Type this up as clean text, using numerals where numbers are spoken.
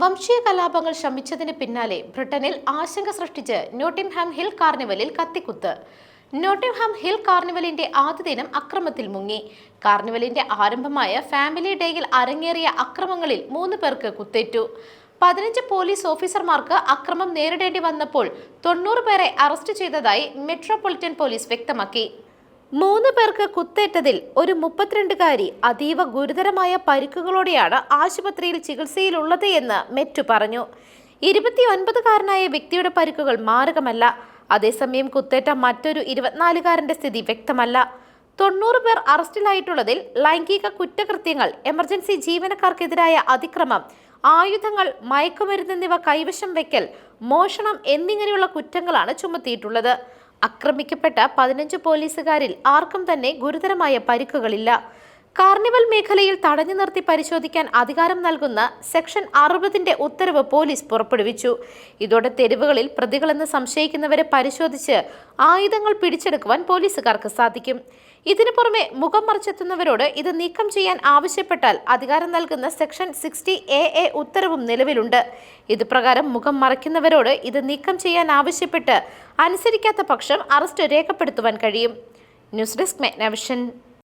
വംശീയ കലാപങ്ങൾ ശമിച്ചതിന് പിന്നാലെ ബ്രിട്ടനിൽ ആശങ്ക സൃഷ്ടിച്ച് നോട്ടിംഗ്ഹാം ഹിൽ കാർണിവലിൽ കത്തിക്കുത്ത്. നോട്ടിംഗ്ഹാം ഹിൽ കാർണിവലിന്റെ ആദ്യ ദിനം അക്രമത്തിൽ മുങ്ങി. കാർണിവലിന്റെ ആരംഭമായ ഫാമിലി ഡേയിൽ അരങ്ങേറിയ അക്രമങ്ങളിൽ 3 പേർക്ക് കുത്തേറ്റു. 15 പോലീസ് ഓഫീസർമാർക്ക് അക്രമം നേരിടേണ്ടി വന്നപ്പോൾ 90 പേരെ അറസ്റ്റ് ചെയ്തതായി മെട്രോപൊളിറ്റൻ പോലീസ് വ്യക്തമാക്കി. 3 പേർക്ക് കുത്തേറ്റതിൽ ഒരു 32കാരി അതീവ ഗുരുതരമായ പരിക്കുകളോടെയാണ് ആശുപത്രിയിൽ ചികിത്സയിലുള്ളത് എന്ന് മെറ്റ് പറഞ്ഞു. 29കാരനായ വ്യക്തിയുടെ പരിക്കുകൾ മാരകമല്ല. അതേസമയം കുത്തേറ്റ മറ്റൊരു 24കാരന്റെ സ്ഥിതി വ്യക്തമല്ല. 90 പേർ അറസ്റ്റിലായിട്ടുള്ളതിൽ ലൈംഗിക കുറ്റകൃത്യങ്ങൾ, എമർജൻസി ജീവനക്കാർക്കെതിരായ അതിക്രമം, ആയുധങ്ങൾ, മയക്കുമരുന്ന് എന്നിവ കൈവശം വയ്ക്കൽ, മോഷണം എന്നിങ്ങനെയുള്ള കുറ്റങ്ങളാണ് ചുമത്തിയിട്ടുള്ളത്. ആക്രമിക്കപ്പെട്ട 15 പോലീസുകാരിൽ ആർക്കും തന്നെ ഗുരുതരമായ പരിക്കുകളില്ല. കാർണിവൽ മേഖലയിൽ തടഞ്ഞു നിർത്തി പരിശോധിക്കാൻ അധികാരം നൽകുന്ന സെക്ഷൻ 60ന്റെ ഉത്തരവ് പോലീസ് പുറപ്പെടുവിച്ചു. ഇതോടെ തെരുവുകളിൽ പ്രതികളെന്ന് സംശയിക്കുന്നവരെ പരിശോധിച്ച് ആയുധങ്ങൾ പിടിച്ചെടുക്കുവാൻ പോലീസുകാർക്ക് സാധിക്കും. ഇതിനു പുറമെ മുഖം മറച്ചെത്തുന്നവരോട് ഇത് നീക്കം ചെയ്യാൻ ആവശ്യപ്പെട്ടാൽ അധികാരം നൽകുന്ന സെക്ഷൻ 60AA ഉത്തരവും നിലവിലുണ്ട്. ഇതുപ്രകാരം മുഖം മറയ്ക്കുന്നവരോട് ഇത് നീക്കം ചെയ്യാൻ ആവശ്യപ്പെട്ട് അനുസരിക്കാത്ത പക്ഷം അറസ്റ്റ് രേഖപ്പെടുത്തുവാൻ കഴിയും. News desk മെഗ്നവിഷൻ.